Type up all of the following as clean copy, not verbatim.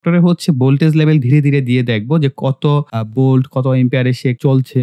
মোটরে হচ্ছে voltage level ধীরে, ধীরে দিয়ে দেখবো যে কত ভোল্ট, কত এম্পিয়ারে সে চলছে।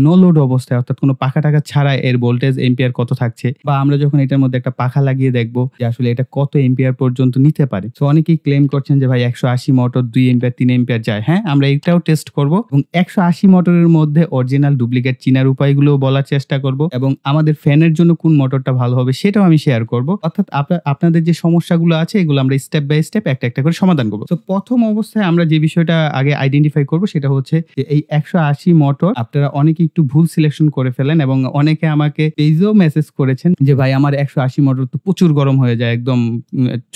নো লোড অবস্থায় অর্থাৎ কোনো পাখা-টাখা ছাড়া এর ভোল্টেজ এম্পিয়ার কত থাকছে বা আমরা যখন এটার মধ্যে একটা পাখা লাগিয়ে দেখবো যে আসলে এটা কত এম্পিয়ার পর্যন্ত নিতে পারে। সো অনেকেই ক্লেম করছেন যে ভাই 180 মোটর 2 এম্পিয়ার 3 এম্পিয়ার যায়। হ্যাঁ, আমরা এটাও টেস্ট করব এবং 180 মোটরের মধ্যে অরিজিনাল ডুপ্লিকেট চিনার উপায়গুলোও বলার চেষ্টা করব এবং আমাদের ফ্যানের জন্য কোন মোটরটা ভালো হবে সেটাও আমি শেয়ার করব। অর্থাৎ আপনাদের যে সমস্যাগুলো আছে এগুলো আমরা স্টেপ বাই স্টেপ একটা করে সমাধান করব। তো প্রথম অবস্থায় আমরা যে বিষয়টা আগে আইডেন্টিফাই করব সেটা হচ্ছে যে এই 180 মোটর আপনারা অনেকে একটু ভুল সিলেকশন করে ফেলেন এবং অনেকে আমাকে পেজেও মেসেজ করেছেন যে ভাই আমার 180 মোটর তো প্রচুর গরম হয়ে যায়, একদম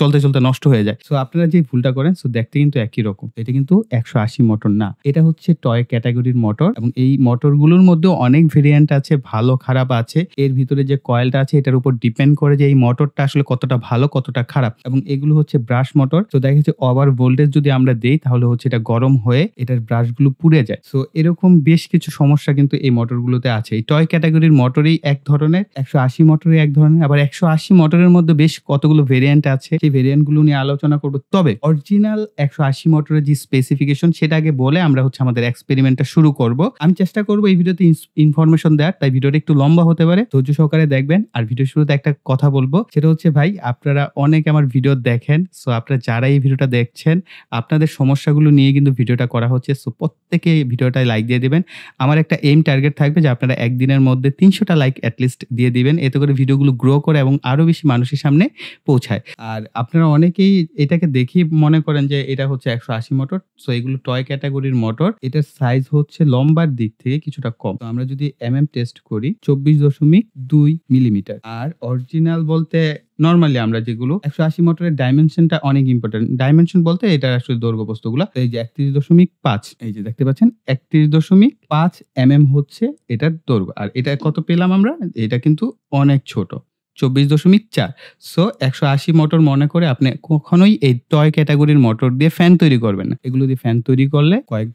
চলতে, চলতে নষ্ট হয়ে যায়। সো আপনারা যে ভুলটা করেন দেখতে কিন্তু একই রকম। এটা কিন্তু 180 মোটর না। এটা হচ্ছে টয় ক্যাটাগরির মোটর এবং এই মোটরগুলোর মধ্যে অনেক ভেরিয়েন্ট আছে, ভালো খারাপ আছে। এর ভিতরে যে কয়েলটা আছে এটার উপর ডিপেন্ড করে যে এই মোটরটা আসলে কতটা ভালো কতটা খারাপ এবং এগুলো হচ্ছে ব্রাশ মোটর। তো দেখা যাচ্ছে ওভার ভোল্টেজ যদি আমরা দেই তাহলে হচ্ছে এটা গরম হয়ে এটার ব্রাশগুলো পুড়ে যায়। সো এরকম বেশ কিছু সমস্যা কিন্তু এই মোটরগুলোতে আছে। এই টয় ক্যাটাগরির মোটরই এক ধরনের, 180 মোটরই এক ধরনের, আবার 180 মোটরের মধ্যে বেশ কতগুলো ভেরিয়েন্ট আছে। সেই ভেরিয়েন্টগুলো নিয়ে আলোচনা করব। তবে অরিজিনাল 180 মোটরের যে স্পেসিফিকেশন সেটা আগে বলে আমরা হচ্ছে আমাদের এক্সপেরিমেন্টটা শুরু করব। আমি চেষ্টা করব এই ভিডিওতে ইনফরমেশন দেওয়ার, তাই ভিডিওটা একটু লম্বা হতে পারে, ধৈর্য সহকারে দেখবেন। আর ভিডিও শুরুতে একটা কথা বলবো, সেটা হচ্ছে ভাই আপনারা অনেকে আমার ভিডিও দেখেন। সো আপনারা যারা এই ভিডিওটা দেখছেন আপনাদের সমস্যাগুলো নিয়ে কিন্তু ভিডিওটা করা হচ্ছে। সো প্রত্যেকে ভিডিওটায় লাইক দিয়ে দিবেন। আমার একটা এইম টার্গেট থাকবে যে আপনারা একদিনের মধ্যে 300টা লাইক এটলিস্ট দিয়ে দিবেন। এতে করে ভিডিওগুলো গ্রো করে এবং আরো বেশি মানুষের সামনে পৌঁছায়। আর আপনারা অনেকেই এটাকে দেখেই মনে করেন যে এটা হচ্ছে 180 মোটর। সো এগুলো টয় ক্যাটাগরির মোটর। এটার সাইজ হচ্ছে লম্বার দিক থেকে কিছুটা কম। তো আমরা যদি টেস্ট করি 24.2 মিলিমিটার। আর অরিজিনাল বলতে নরমালি আমরা যেগুলো 180 মোটরের ডাইমেনশনটা অনেক ইম্পর্টেন্ট। ডাইমেনশন বলতে এটা আসলে দৈর্ঘ্য বস্তুগুলা। এই যে 31.5, এই যে দেখতে পাচ্ছেন 31.5 হচ্ছে এটার দৈর্ঘ্য। আর এটা কত পেলাম আমরা? এটা কিন্তু অনেক ছোট, 24.4। সো 180 মোটর মনে করে আপনি কখনোই এই টয় ক্যাটাগরির মোটর দিয়ে ফ্যান তৈরি করবেন না। এগুলো দিয়ে ফ্যান তৈরি করলে কয়েক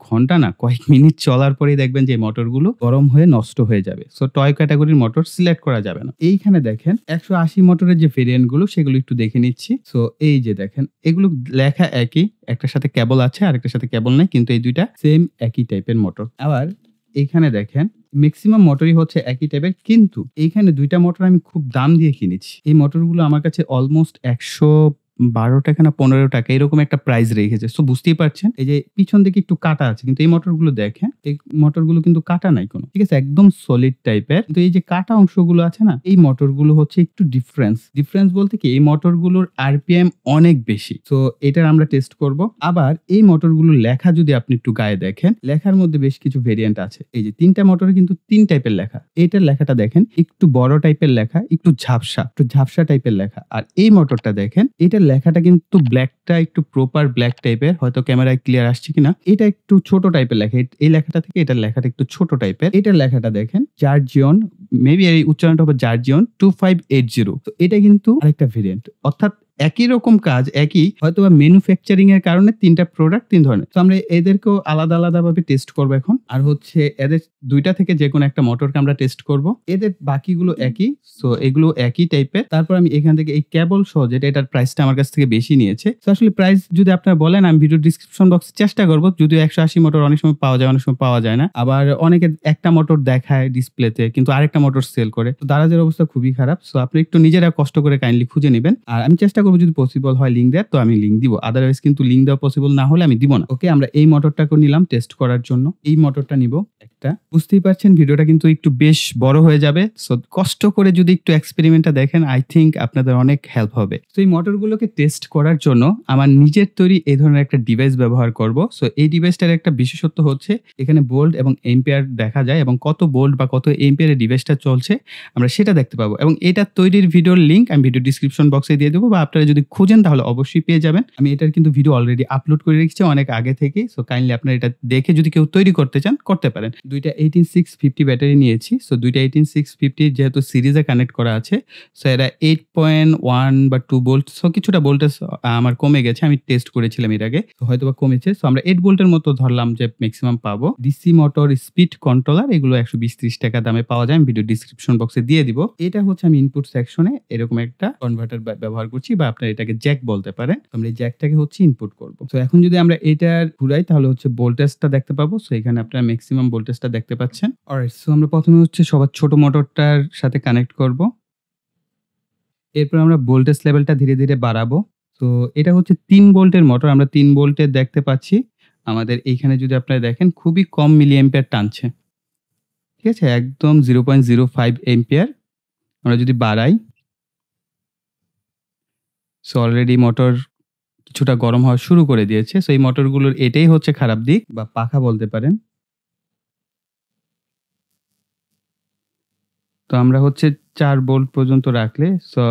ঘন্টা না কয়েক মিনিট চলার পরেই দেখবেন যে এই মোটরগুলো গরম হয়ে নষ্ট হয়ে যাবে। সো টয় ক্যাটাগরির মোটর সিলেক্ট করা যাবে না। এইখানে দেখেন 180 মোটরের যে ভেরিয়েন্ট গুলো সেগুলো একটু দেখে নিচ্ছি। সো এই যে দেখেন এগুলো লেখা একই, একটার সাথে কেবল আছে আর একটার সাথে কেবল নাই, কিন্তু এই দুইটা সেম একই টাইপের মোটর। আবার এইখানে দেখেন ম্যাক্সিমাম মোটরই হচ্ছে একই টাইপের, কিন্তু এইখানে দুইটা মোটর আমি খুব দাম দিয়ে কিনেছি। এই মোটরগুলো আমার কাছে অলমোস্ট 112 টাকা না 15 টাকা এরকম একটা প্রাইস রেখেছে। সো বুঝতেই পারছেন এই যে পিছন দিকে একটু কাটা আছে, কিন্তু এই মোটরগুলো দেখেন এই মোটরগুলো কিন্তু কাটা নাই কোনো, ঠিক আছে, একদম সলিড টাইপের। কিন্তু এই যে কাটা অংশগুলো আছে না, এই মোটরগুলো হচ্ছে একটু ডিফারেন্স বলতে কি এই মোটরগুলোর আরপিএম অনেক বেশি। সো এটার আমরা টেস্ট করব। আবার এই মোটরগুলোর লেখা যদি আপনি একটু গায়ে দেখেন, লেখার মধ্যে বেশ কিছু ভেরিয়েন্ট আছে। এই যে তিনটা মোটরে কিন্তু 3 টাইপের লেখা। এটার লেখাটা দেখেন একটু বড় টাইপের লেখা, একটু ঝাপসা টাইপের লেখা। আর এই মোটরটা দেখেন এটার লেখাটা কিন্তু ব্ল্যাকটা একটু প্রপার ব্ল্যাক টাইপের, হয়তো ক্যামেরায় ক্লিয়ার আসছে কিনা। এটা একটু ছোট টাইপের লেখা, এই লেখাটা থেকে এটার লেখাটা একটু ছোট টাইপের। এটার লেখাটা দেখেন জার্জিয়ন, মেবি এই উচ্চারণটা হবে জার্জিয়ন 2580। তো এটা কিন্তু আরেকটা ভেরিয়েন্ট, অর্থাৎ একই রকম কাজ, একই হয়তো বা ম্যানুফ্যাকচারিং এর কারণে তিনটা প্রোডাক্ট 3 ধরনের। তো আমরা এদেরকেও আলাদা ভাবে টেস্ট করব এখন। আর হচ্ছে এদের দুইটা থেকে যে কোনো একটা মোটরকে আমরা টেস্ট করব। এদের বাকিগুলো একই, সো এগুলো একই টাইপের। তারপর আমি এখান থেকে এই কেবল সহ যেটা, এটার প্রাইসটা আমার কাছ থেকে বেশি নিয়েছে। তো আসলে প্রাইস যদি আপনারা বলেন আমি ভিডিও ডিসক্রিপশন বক্সে চেষ্টা করব, যদিও 180 মোটর অনেক সময় পাওয়া যায়, অনেক সময় পাওয়া যায় না। আবার অনেকে একটা মোটর দেখায় ডিসপ্লেতে কিন্তু আরেকটা মোটর সেল করে। তো দারাজের অবস্থা খুবই খারাপ। সো আপনি একটু নিজেরা কষ্ট করে কাইন্ডলি খুঁজে নেবেন। আর আমি চেষ্টা করব যদি পসিবল হয় লিংক দেওয়ার, তো আমি লিংক দিব। আদারওয়াইজ কিন্তু লিংক দেওয়া পসিবল না হলে আমি দিব না। ওকে, আমরা এই মোটরটাকে নিলাম টেস্ট করার জন্য। এই মোটরটা নিব একটা। বুঝতেই পারছেন ভিডিওটা কিন্তু একটু বেশ বড় হয়ে যাবে। সো কষ্ট করে যদি একটু এক্সপেরিমেন্টটা দেখেন, আই থিংক আপনাদের অনেক হেল্প হবে। তো এই মোটরগুলোকে টেস্ট করার জন্য আমার নিজের তৈরি এই ধরনের একটা ডিভাইস ব্যবহার করব। সো এই ডিভাইসটার একটা বিশেষত্ব হচ্ছে এখানে ভোল্ট এবং এম্পিয়ার দেখা যায় এবং কত ভোল্ট বা কত এম্পিয়ারে ডিভাইসটা চলছে আমরা সেটা দেখতে পাবো। এবং এটা তৈরির ভিডিওর লিংক আমি ভিডিও ডিসক্রিপশন বক্সে দিয়ে দেবো, বা আপনারা যদি খুঁজেন তাহলে অবশ্যই পেয়ে যাবেন। আমি এটার কিন্তু ভিডিও অলরেডি আপলোড করে রেখেছি অনেক আগে থেকে। সো কাইন্ডলি আপনারা এটা দেখে যদি কেউ তৈরি করতে চান করতে পারেন। দুইটা 18650 ব্যাটারি নিয়েছি। সো দুইটা 18650 যেহেতু সিরিজে কানেক্ট করা আছে, সো এরা 8.1 বা 2 ভোল্ট, সো কিছুটা ভোল্টেজ আমার কমে গেছে। আমি টেস্ট করেছিলাম এর আগে। তো হয়তোবা কমেছে। সো আমরা 8 ভোল্টের মতো ধরলাম যে মেক্সিমাম পাবো। ডিসি মোটর স্পিড কন্ট্রোলার এগুলো ৳120-30 দামে পাওয়া যায়। আমি ভিডিও ডেসক্রিপশন বক্সে দিয়ে দিব। এটা হচ্ছে আমি ইনপুট সেকশনে এরকম একটা কনভার্টার ব্যবহার করছি, বা আপনারা এটাকে জ্যাক বলতে পারেন। আমরা এই জ্যাকটাকে হচ্ছে ইনপুট করব। সো এখন যদি আমরা এটার ঘুরাই তাহলে হচ্ছে ভোল্টেজটা দেখতে পাবো। সো এখানে আপনারা ম্যাক্সিমাম ভোল্টেজটা দেখতে পাচ্ছেন। অলরাইট, সো আমরা প্রথমে হচ্ছে সবার ছোট মোটরটার সাথে কানেক্ট করব। এরপর আমরা ভোল্টেজ লেভেলটা ধীরে, ধীরে বাড়াবো। তো এটা হচ্ছে 3 ভোল্টের মোটর। আমরা 3 ভোল্টের দেখতে পাচ্ছি। আমাদের এইখানে যদি আপনারা দেখেন খুবই কম মিলি অ্যাম্পিয়ার টানছে। ঠিক আছে? একদম 0.05 অ্যাম্পিয়ার। আমরা যদি বাড়াই, সো অলরেডি মোটর কিছুটা গরম হওয়া শুরু করে দিয়েছে। সো এই মোটরগুলোর এটাই হচ্ছে খারাপ দিক, বা পাখা বলতে পারেন। তো আমরা হচ্ছে 4 ভোল্ট পর্যন্ত রাখলে, সো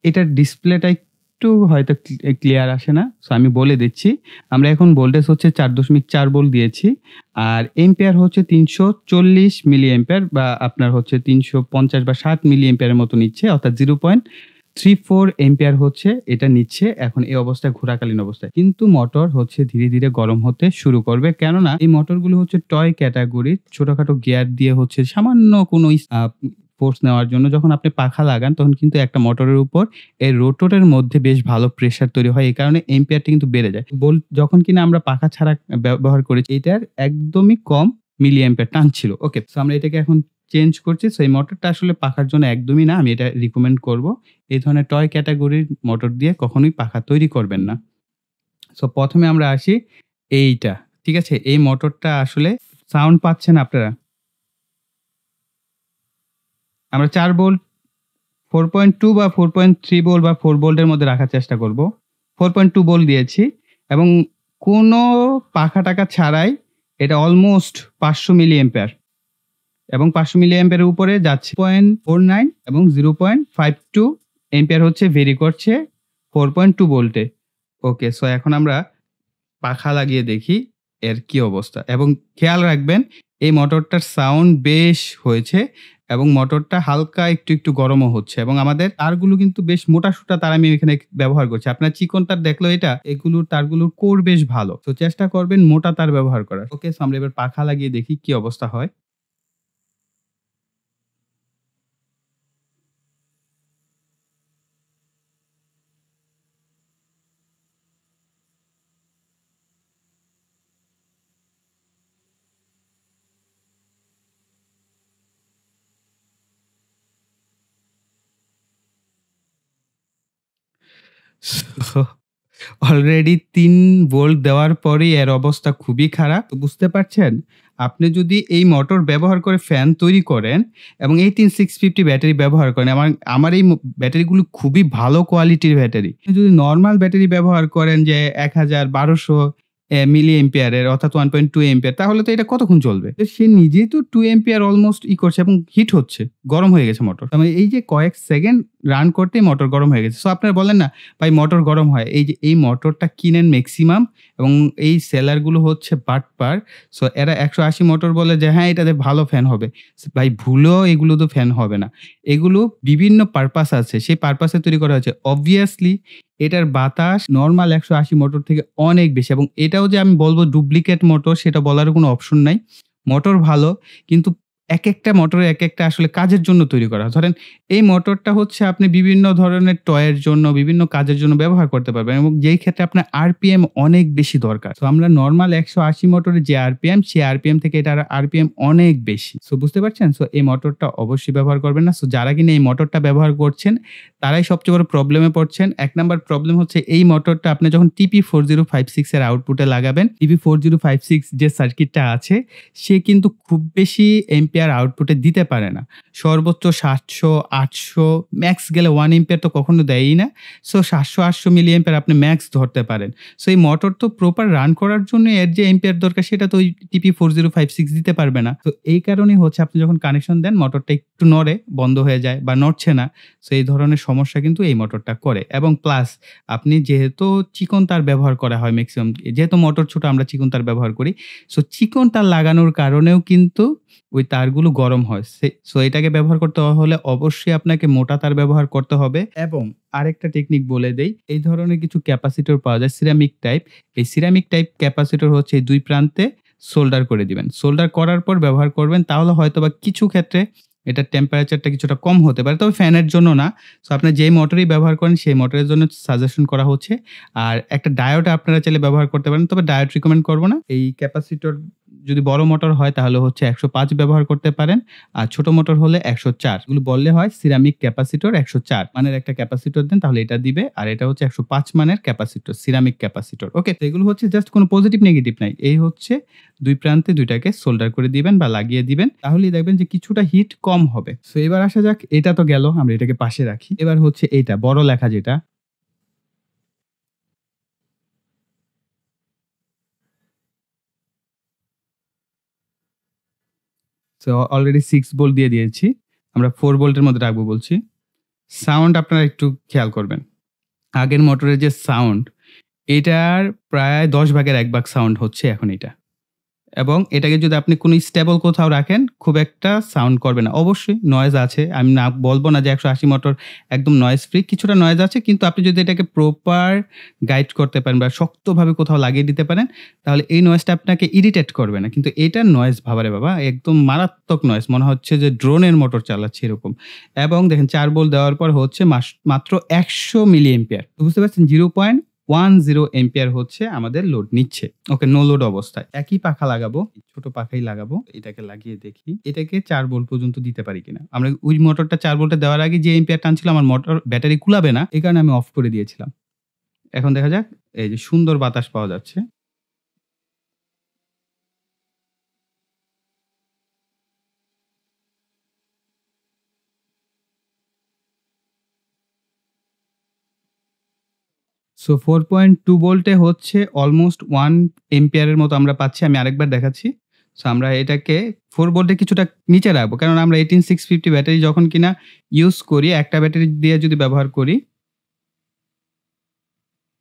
এটার ডিসপ্লেটা একটু হয়তো ক্লিয়ার আসে না। সো আমি বলে দিচ্ছি। আমরা এখন ভোল্টেজ হচ্ছে 4.4 ভোল্ট দিয়েছি। আর এম্পিয়ার হচ্ছে 340 মিলি অ্যাম্পিয়ার, বা আপনার হচ্ছে 350 বা 60 মিলি অ্যাম্পিয়ারের মতো নিচ্ছে, অর্থাৎ 0.34 অ্যাম্পিয়ার হচ্ছে এটা নিচ্ছে এখন এই অবস্থায়, ঘোরাকালীন অবস্থায়। কিন্তু মোটর হচ্ছে ধীরে, ধীরে গরম হতে শুরু করবে। কেননা এই মোটরগুলো হচ্ছে টয় ক্যাটেগরির, ছোটখাটো গিয়ার দিয়ে হচ্ছে সামান্য কোনো ফোর্স নেওয়ার জন্য যখন আপনি পাখা লাগান তখন কিন্তু একটা মোটরের উপর এর রোটরের মধ্যে বেশ ভালো প্রেসার তৈরি হয়। এই কারণে এম্পিয়ারটা কিন্তু বেড়ে যায়। যখন কিনা আমরা পাখা ছাড়া ব্যবহার করেছি, এটার একদমই কম মিলি অ্যাম্পিয়ার টানছিল। ওকে, সো আমরা এটাকে এখন চেঞ্জ করছি। সো এই মোটরটা আসলে পাখার জন্য একদমই না। আমি এটা রিকমেন্ড করব। এই ধরনের টয় ক্যাটেগরির মোটর দিয়ে কখনোই পাখা তৈরি করবেন না। সো প্রথমে আমরা আসি এইটা। ঠিক আছে? এই মোটরটা আসলে সাউন্ড পাচ্ছেন আপনারা? আমরা 4 ভোল্ট, 4.2 বা 4.3 ভোল্ট বা 4 ভোল্টের মধ্যে রাখার চেষ্টা করব। 4.2 ভোল্ট দিয়েছি এবং কোনো পাখা-টাখা ছাড়াই এটা অলমোস্ট 500 মিলি অ্যাম্পিয়ার, এবং 500 মিলি অ্যাম্পিয়ারের উপরে যাচ্ছে। 0.49 এবং 0.52 অ্যাম্পিয়ার হচ্ছে ভেরি করছে 4.2 ভোল্টে। ওকে, সো এখন আমরা পাখা লাগিয়ে দেখি এর কি অবস্থা, এবং খেয়াল রাখবেন এই মোটরটার সাউন্ড বেশ হয়েছে এবং মোটরটা হালকা একটু, একটু গরমও হচ্ছে, এবং আমাদের তারগুলো কিন্তু বেশ মোটা-সোটা তার আমি এখানে ব্যবহার করছি। আপনার চিকন তার দেখলেও এটা, এগুলোর তারগুলোর কোর বেশ ভালো। তো চেষ্টা করবেন মোটা তার ব্যবহার করার। ওকে, সো আমরা এবার পাখা লাগিয়ে দেখি কি অবস্থা হয়। সো অলরেডি ৩ ভোল্ট দেওয়ার পরেই এর অবস্থা খুবই খারাপ। তো বুঝতে পারছেন? আপনি যদি এই মোটর ব্যবহার করে ফ্যান তৈরি করেন এবং 18650 ব্যাটারি ব্যবহার করেন, আমার এই ব্যাটারিগুলো খুবই ভালো কোয়ালিটির ব্যাটারি। আপনি যদি নরমাল ব্যাটারি ব্যবহার করেন যে ১০০০-১২০০ মিলি অ্যাম্পিয়ারের, অর্থাৎ 1.2 অ্যাম্পিয়ার, তাহলে তো এটা কতক্ষণ চলবে? তো সে নিজেই তো 2 অ্যাম্পিয়ার অলমোস্ট করছে এবং হিট হচ্ছে। গরম হয়ে গেছে মোটর। তার মানে এই যে কয়েক সেকেন্ড রান করতেই মোটর গরম হয়ে গেছে। সো আপনারা বলেন না, ভাই মোটর গরম হয়। এই যে এই মোটরটা কিনেন ম্যাক্সিমাম, এবং এই সেলার গুলো হচ্ছে বাটপার। সো এরা ১৮০ মোটর বলে যে হ্যাঁ, এটাতে ভালো ফ্যান হবে। ভাই ভুলেও এগুলো তো ফ্যান হবে না। এগুলো বিভিন্ন পারপাস আছে। সেই পারপাসে তৈরি করা হয়েছে। অবভিয়াসলি এটার বাতাস নরমাল ১৮০ মোটর থেকে অনেক বেশি, এবং এটাও যে আমি বলব ডুপ্লিকেট মোটর সেটা বলারও কোনো অপশন নাই। মোটর ভালো, কিন্তু একেকটা মোটর একেকটা আসলে কাজের জন্য তৈরি করা। ধরেন এই মোটরটা হচ্ছে আপনি বিভিন্ন ধরনের টয়ের জন্য, বিভিন্ন কাজের জন্য ব্যবহার করতে পারবেন, এবং যেই ক্ষেত্রে আপনার আরপিএম অনেক বেশি দরকার। তো আমরা নরমাল ১৮০ মোটরের যে আরপিএম, সেই আরপিএম থেকে এটার আরপিএম অনেক বেশি। সো বুঝতে পারছেন? সো এই মোটরটা অবশ্যই ব্যবহার করবেন না। সো যারা কিনা এই মোটরটা ব্যবহার করছেন তারাই সবচেয়ে বড় প্রবলেমে পড়ছেন। ১ নাম্বার প্রবলেম হচ্ছে এই মোটরটা আপনি যখন TP4056 এর আউটপুটে লাগাবেন, TP4056 যে সার্কিটটা আছে সে কিন্তু খুব বেশি এম্পিয়ার এম্পিয়ার আউটপুটে দিতে পারে না। সর্বোচ্চ ৭০০, ৮০০ ম্যাক্স গেলে 1 এম্পিয়ার তো কখনো দেয়ই না। সো ৭০০-৮০০ মিলি এম্পিয়ার আপনি ম্যাক্স ধরতে পারেন। সো এই মোটর তো প্রপার রান করার জন্য এর যে এম্পিয়ার দরকার সেটা তো ওই TP4056 দিতে পারবে না। তো এই কারণেই হচ্ছে আপনি যখন কানেকশন দেন মোটরটা একটু নড়ে, বন্ধ হয়ে যায় বা নড়ছে না। সো এই ধরনের সমস্যা কিন্তু এই মোটরটা করে এবং প্লাস আপনি যেহেতু চিকন তার ব্যবহার করা হয় ম্যাক্সিমাম, যেহেতু মোটর ছোট আমরা চিকন তার ব্যবহার করি। সো চিকন তার লাগানোর কারণেও কিন্তু ওই তারগুলো গরম হয়। সো এটাকে ব্যবহার করতে হলে অবশ্যই আপনাকে মোটা তার ব্যবহার করতে হবে এবং আরেকটা টেকনিক বলে দেই। এই ধরনের কিছু ক্যাপাসিটর পাওয়া যায় সিরামিক টাইপ। এই সিরামিক টাইপ ক্যাপাসিটর হচ্ছে এই ২ প্রান্তে সোল্ডার করে দিবেন। সোল্ডার করার পর ব্যবহার করবেন, তাহলে হয়তোবা কিছু ক্ষেত্রে এটার টেম্পারেচারটা কিছুটা কম হতে পারে। তবে ফ্যানের জন্য না। সো আপনি যেই মোটরই ব্যবহার করেন সেই মোটরের জন্য সাজেশন করা হচ্ছে। আর একটা ডায়োড আপনারা চাইলে ব্যবহার করতে পারেন। তবে ডায়োড রিকমেন্ড করব না। এই ক্যাপাসিটর যদি বড় মোটর হয় তাহলে হচ্ছে ১০৫ ব্যবহার করতে পারেন। আর ছোট মোটর হলে ১০৪। এগুলো বললে হয় সিরামিক ক্যাপাসিটর ১০৪ মানের একটা ক্যাপাসিটর দেন তাহলে এটা দিবে। আর এটা হচ্ছে ১০৫ মানের ক্যাপাসিটর, সিরামিক ক্যাপাসিটর। ওকে? তো এগুলো হচ্ছে জাস্ট কোনো পজিটিভ নেগেটিভ নাই। এই হচ্ছে ২ প্রান্তে ২ টাকে সোল্ডার করে দিবেন বা লাগিয়ে দিবেন। তাহলেই দেখবেন যে কিছুটা হিট কম হবে। সো এবার আসা যাক, এটা তো গেল, আমরা এটাকে পাশে রাখি। এবার হচ্ছে এইটা বড় লেখা যেটা। সো অলরেডি 6 ভোল্ট দিয়ে দিয়েছি। আমরা 4 ভোল্টের মধ্যে রাখবো বলছি। সাউন্ড আপনারা একটু খেয়াল করবেন। আগের মোটরের যে সাউন্ড, এটার প্রায় ১০ ভাগের ১ ভাগ সাউন্ড হচ্ছে এখন এটা। এবং এটাকে যদি আপনি কোনো স্টেবল কোথাও রাখেন, খুব একটা সাউন্ড করবে না। অবশ্যই নয়েজ আছে। আমি না বলব না যে ১৮০ মোটর একদম নয়েজ ফ্রি। কিছুটা নয়েজ আছে, কিন্তু আপনি যদি এটাকে প্রপার গাইড করতে পারেন বা শক্তভাবে কোথাও লাগিয়ে দিতে পারেন, তাহলে এই নয়েজটা আপনাকে ইরিটেট করবে না। কিন্তু এটার নয়েজ বাবারে বাবা! একদম মারাত্মক নয়েজ। মনে হচ্ছে যে ড্রোনের মোটর চালাচ্ছি এরকম। এবং দেখেন ৪ ভোল্ট দেওয়ার পর হচ্ছে মাত্র ১০০ মিলি অ্যাম্পিয়ার। তো বুঝতে পারছেন 0.10 অ্যাম্পিয়ার হচ্ছে আমাদের লোড নিচ্ছে। ওকে, নো লোড অবস্থায়। একই পাখা লাগাবো, ছোট পাখাই লাগাবো। এটাকে লাগিয়ে দেখি এটাকে ৪ ভোল্ট পর্যন্ত দিতে পারি কিনা। আমরা ওই মোটরটা 4 ভোল্টে দেওয়ার আগে যে অ্যাম্পিয়ার টানছিল আমার মোটর ব্যাটারি কুলাবে না। এই কারণে আমি অফ করে দিয়েছিলাম। এখন দেখা যাক, এই যে সুন্দর বাতাস পাওয়া যাচ্ছে। সো 4.2 ভোল্টে হচ্ছে অলমোস্ট 1 অ্যাম্পিয়ারের মতো আমরা পাচ্ছি। আমি আরেকবার দেখাচ্ছি। সো আমরা এটাকে 4 ভোল্টে কিছুটা নিচে রাখবো। কারণ আমরা 18650 ব্যাটারি যখন কিনা ইউজ করি, একটা ব্যাটারি দিয়ে যদি ব্যবহার করি,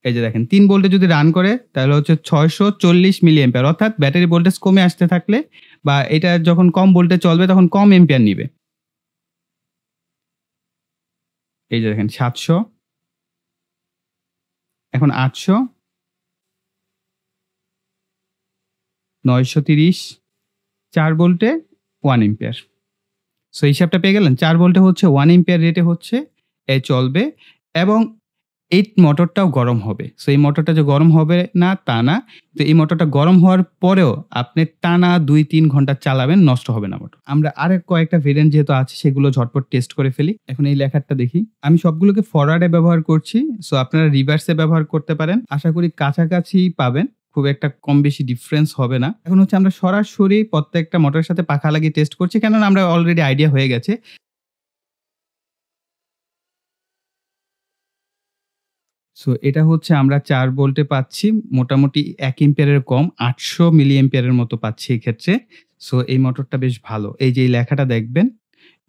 এই যে দেখেন ৩ ভোল্টে যদি রান করে তাহলে হচ্ছে ৬৪০ মিলি অ্যাম্পিয়ার, অর্থাৎ ব্যাটারি ভোল্টেজ কমে আসতে থাকলে বা এটা যখন কম ভোল্টে চলবে তখন কম অ্যাম্পিয়ার নিবে। এই যে দেখেন ৭০০, এখন ৮০০, ৯৩০, ৪ ভোল্টে 1 অ্যাম্পিয়ার। সো হিসাবটা পেয়ে গেলেন। ৪ ভোল্টে হচ্ছে 1 অ্যাম্পিয়ার রেটে হচ্ছে চলবে এবং এই মোটরটাও গরম হবে। সো এই মোটরটা যে গরম হবে না তা না। তো এই মোটরটা গরম হওয়ার পরেও আপনি টানা ২-৩ ঘন্টা চালাবেন, নষ্ট হবে না মোটর। আমরা আরেক কয়েকটা ভেরিয়েন্ট যেহেতু আছে সেগুলো ঝটপট টেস্ট করে ফেলি। এখন এই লেখারটা দেখি। আমি সবগুলোকে ফরওয়ার্ডে ব্যবহার করছি। সো আপনারা রিভার্সে ব্যবহার করতে পারেন। আশা করি কাছাকাছি পাবেন। খুব একটা কম বেশি ডিফারেন্স হবে না। এখন হচ্ছে আমরা সরাসরি প্রত্যেকটা মোটরের সাথে পাখা লাগিয়ে টেস্ট করছি। কেননা আমরা অলরেডি আইডিয়া হয়ে গেছে। সো এটা হচ্ছে আমরা ৪ ভোল্টে পাচ্ছি মোটামুটি ১ অ্যাম্পিয়ারের কম ৮০০ মিলি অ্যাম্পিয়ারের মতো পাচ্ছি এক্ষেত্রে। সো এই মোটরটা বেশ ভালো। এই যে এই লেখাটা দেখবেন,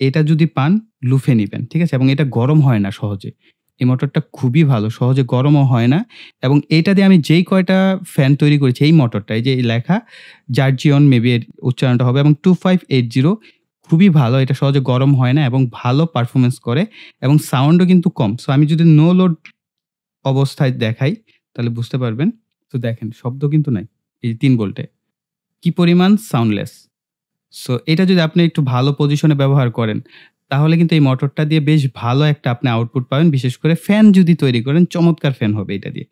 এটা যদি পান লুফে নিবেন। ঠিক আছে? এবং এটা গরম হয় না সহজে। এই মোটরটা খুবই ভালো। সহজে গরমও হয় না এবং এইটা দিয়ে আমি যেই কয়টা ফ্যান তৈরি করেছি এই মোটরটা, এই যে এই লেখা জার্জিয়ন মেবি এর উচ্চারণটা হবে এবং 2580 খুবই ভালো। এটা সহজে গরম হয় না এবং ভালো পারফরম্যান্স করে এবং সাউন্ডও কিন্তু কম। সো আমি যদি নো লোড অবস্থায় দেখাই তাহলে বুঝতে পারবেন। তো দেখেন শব্দ কিন্তু নাই। এই যে ৩ ভোল্টে। কি পরিমাণ সাউন্ডলেস। সো এটা যদি আপনি একটু ভালো পজিশনে ব্যবহার করেন, তাহলে কিন্তু এই মোটরটা দিয়ে বেশ ভালো একটা আপনি আউটপুট পাবেন। বিশেষ করে ফ্যান যদি তৈরি করেন, চমৎকার ফ্যান হবে এটা দিয়ে।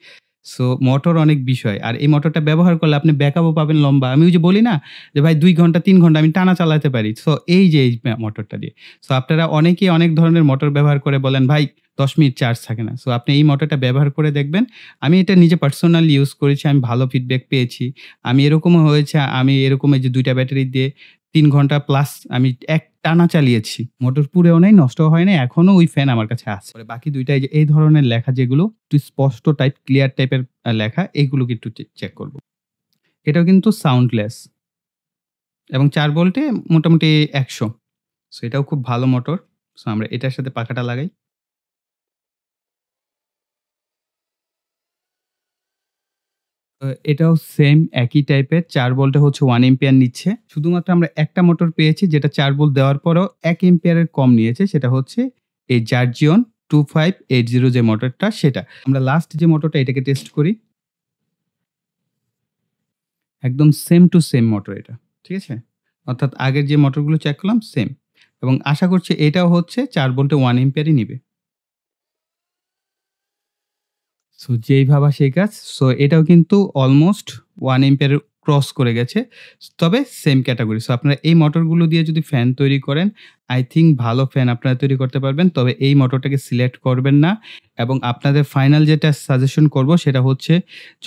সো মোটর অনেক বিষয়। আর এই মোটরটা ব্যবহার করলে আপনি ব্যাকআপও পাবেন লম্বা। আমি ওই যে বলি না যে ভাই ২ ঘন্টা ৩ ঘন্টা আমি টানা চালাতে পারি। সো এই যে এই মোটরটা দিয়ে। সো আপনারা অনেকেই অনেক ধরনের মোটর ব্যবহার করে বলেন ভাই ১০ মিনিট চার্জ থাকে না। সো আপনি এই মোটরটা ব্যবহার করে দেখবেন। আমি এটা নিজে পার্সোনালি ইউজ করেছি। আমি ভালো ফিডব্যাক পেয়েছি। আমি এরকমও হয়েছে, আমি এরকম এই যে ২ টা ব্যাটারি দিয়ে 3 ঘন্টা প্লাস আমি একটানা চালিয়েছি। মোটর পুড়েও নাই, নষ্টও হয় নাই। এখনো ওই ফ্যান আমার কাছে আছে। পরে বাকি ২ টা এই যে এই ধরনের লেখা যেগুলো একটু স্পষ্ট টাইপ, ক্লিয়ার টাইপের লেখা, এইগুলোকে একটু চেক করব। এটাও কিন্তু সাউন্ডলেস এবং ৪ ভোল্টে মোটামুটি ১০০। সো এটাও খুব ভালো মোটর। সো আমরা এটার সাথে পাখাটা লাগাই। এটাও সেম একই টাইপের ৪ ভোল্টে হচ্ছে 1 এম্পিয়ার নিচ্ছে। শুধুমাত্র আমরা একটা মোটর পেয়েছি যেটা ৪ ভোল্ট দেওয়ার পরেও ১ এম্পিয়ারের কম নিয়েছে। সেটা হচ্ছে এই জার্জিয়ন 2580 যে মোটরটা সেটা। আমরা লাস্ট যে মোটরটা এটাকে টেস্ট করি। একদম সেম টু সেম মোটর এটা। ঠিক আছে? অর্থাৎ আগের যে মোটরগুলো চেক করলাম সেম। এবং আশা করছি এটাও হচ্ছে ৪ ভোল্টে 1 এম্পিয়ারই নিবে। সো যেই ভাবা সেই কাজ। সো এটাও কিন্তু অলমোস্ট 1 এম্পিয়ার ক্রস করে গেছে। তবে সেম ক্যাটেগরি। সো আপনারা এই মোটরগুলো দিয়ে যদি ফ্যান তৈরি করেন, আই থিংক ভালো ফ্যান আপনারা তৈরি করতে পারবেন। তবে এই মোটরটাকে সিলেক্ট করবেন না এবং আপনাদের ফাইনাল যেটা সাজেশন করব সেটা হচ্ছে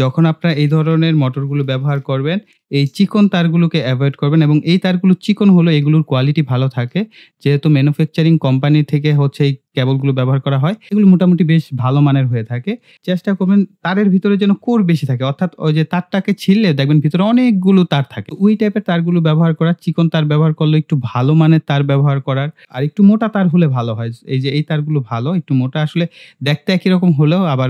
যখন আপনারা এই ধরনের মোটরগুলো ব্যবহার করবেন, এই চিকন তারগুলোকে এভয়েড করবেন এবং এই তারগুলো চিকন হলেও এগুলোর কোয়ালিটি ভালো থাকে। যেহেতু ম্যানুফ্যাকচারিং কোম্পানি থেকে হচ্ছে এই কেবলগুলো ব্যবহার করা হয়, এগুলো মোটামুটি বেশ ভালো মানের হয়ে থাকে। চেষ্টা করবেন তারের ভিতরে যেন কোর বেশি থাকে। অর্থাৎ ওই যে তারটাকে ছিঁড়লে দেখবেন ভিতরে অনেকগুলো তার থাকে। ওই টাইপের তারগুলো ব্যবহার করা, চিকন তার ব্যবহার করলে একটু ভালো মানের তার ব্যবহার করার। আর একটু মোটা তার হলে ভালো হয়। এই যে এই তারগুলো ভালো, একটু মোটা আসলে দেখতে একই রকম হলেও আবার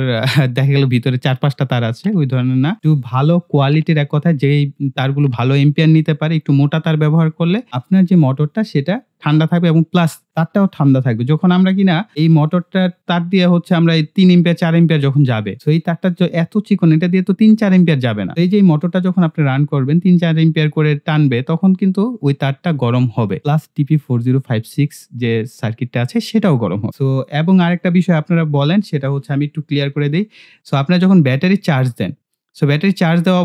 দেখা গেল ভিতরে ৪-৫ টা তার আছে, ওই ধরনের না। একটু ভালো কোয়ালিটির এক কথায় যেই তারগুলো ভালো এম্পিয়ার নিতে পারে, একটু মোটা তার ব্যবহার করলে আপনার যে মোটরটা সেটা ঠান্ডা থাকবে এবং প্লাস তারটাও ঠান্ডা থাকবে। যখন আমরা কিনা এই মোটরটার তার দিয়ে হচ্ছে আমরা এই ৩ এম্পিয়ার ৪ এম্পিয়ার যখন যাবে, সো এই তারটা এত চিকন, এটা দিয়ে তো ৩-৪ এম্পিয়ার যাবে না। এই যে এই মোটরটা যখন আপনি রান করবেন ৩-৪ এম্পিয়ার করে টানবে তখন কিন্তু ওই তারটা গরম হবে। প্লাস TP4056 যে সার্কিটটা আছে সেটাও গরম হবে। সো এবং আরেকটা বিষয় আপনারা বলেন সেটা হচ্ছে আমি একটু ক্লিয়ার করে দেই। সো আপনারা যখন ব্যাটারি চার্জ দেন, সো ব্যাটারি চার্জ দেওয়া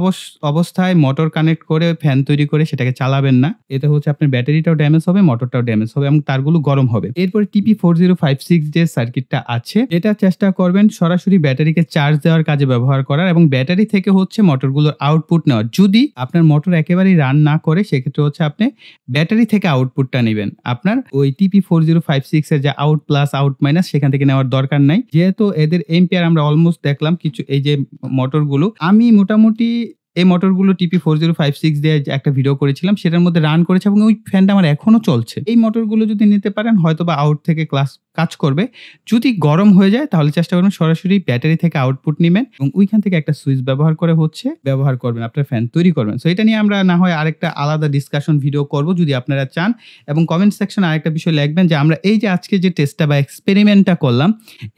অবস্থায় মোটর কানেক্ট করে ফ্যান তৈরি করে সেটাকে চালাবেন না। এতে হচ্ছে আপনার ব্যাটারিটাও ড্যামেজ হবে, মোটরটাও ড্যামেজ হবে এবং তারগুলো গরম হবে। এরপরে TP4056 যে সার্কিটটা আছে এটা চেষ্টা করবেন সরাসরি ব্যাটারিকে চার্জ দেওয়ার কাজে ব্যবহার করার এবং ব্যাটারি থেকে হচ্ছে মোটরগুলোর আউটপুট নেওয়ার। যদি আপনার মোটর একেবারেই রান না করে সেক্ষেত্রে হচ্ছে আপনি ব্যাটারি থেকে আউটপুটটা নিবেন। আপনার ওই TP4056 এর যে আউট প্লাস আউট মাইনাস সেখান থেকে নেওয়ার দরকার নাই। যেহেতু এদের এম্পিয়ার আমরা অলমোস্ট দেখলাম কিছু এই যে মোটরগুলো আমি মোটামুটি এই মোটরগুলো TP4056 দিয়ে যে একটা ভিডিও করেছিলাম সেটার মধ্যে রান করেছে এবং ওই ফ্যানটা আমার এখনো চলছে। এই মোটরগুলো যদি নিতে পারেন হয়তোবা আউট থেকে কাজ করবে। যদি গরম হয়ে যায় তাহলে চেষ্টা করবেন সরাসরি ব্যাটারি থেকে আউটপুট নিবেন এবং ওইখান থেকে একটা সুইচ ব্যবহার করে হচ্ছে ব্যবহার করবেন, আপনার ফ্যান তৈরি করবেন। সো এটা নিয়ে আমরা না হয় আরেকটা আলাদা ডিসকাশন ভিডিও করব যদি আপনারা চান এবং কমেন্ট সেকশনে আরেকটা বিষয় লিখবেন যে আমরা এই যে আজকে যে টেস্টটা বা এক্সপেরিমেন্টটা করলাম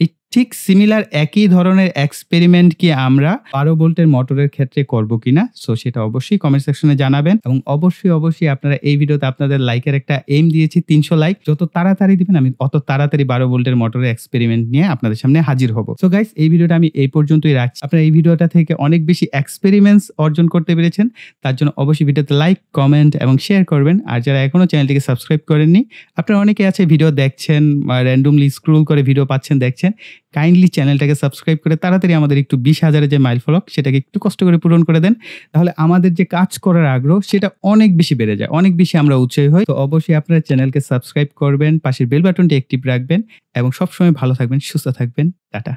এই ঠিক সিমিলার একই ধরনের এক্সপেরিমেন্ট কি আমরা ১২ ভোল্টের মোটরের ক্ষেত্রে করব কিনা। সো সেটা অবশ্যই কমেন্ট সেকশনে জানাবেন এবং অবশ্যই আপনারা এই ভিডিওতে আপনাদের লাইকের একটা এইম দিয়েছি ৩০০ লাইক। যত তাড়াতাড়ি দিবেন আমি অত তাড়াতাড়ি ১২ ভোল্টের মোটরের এক্সপেরিমেন্ট নিয়ে আপনাদের সামনে হাজির হব। সো গাইস এই ভিডিওটা আমি এই পর্যন্তই রাখছি। আপনারা এই ভিডিওটা থেকে অনেক বেশি এক্সপেরিমেন্টস অর্জন করতে পেরেছেন। তার জন্য অবশ্যই ভিডিওতে লাইক, কমেন্ট এবং শেয়ার করবেন। আর যারা এখনো চ্যানেলটিকে সাবস্ক্রাইব করেননি, আপনারা অনেকে আছে ভিডিও দেখছেন র্যান্ডমলি স্ক্রল করে ভিডিও পাচ্ছেন দেখছেন, কাইন্ডলি চ্যানেলটাকে সাবস্ক্রাইব করে তাড়াতাড়ি আমাদের একটু ২০,০০০ যে মাইল ফলক সেটাকে একটু কষ্ট করে পূরণ করে দেন। তাহলে আমাদের যে কাজ করার আগ্রহ সেটা অনেক বেশি বেড়ে যায়, অনেক বেশি আমরা উৎসাহী হই। তো অবশ্যই আপনারা চ্যানেলকে সাবস্ক্রাইব করবেন, পাশের বেল বাটনটি অ্যাক্টিভ রাখবেন এবং সবসময় ভালো থাকবেন, সুস্থ থাকবেন। টাটা।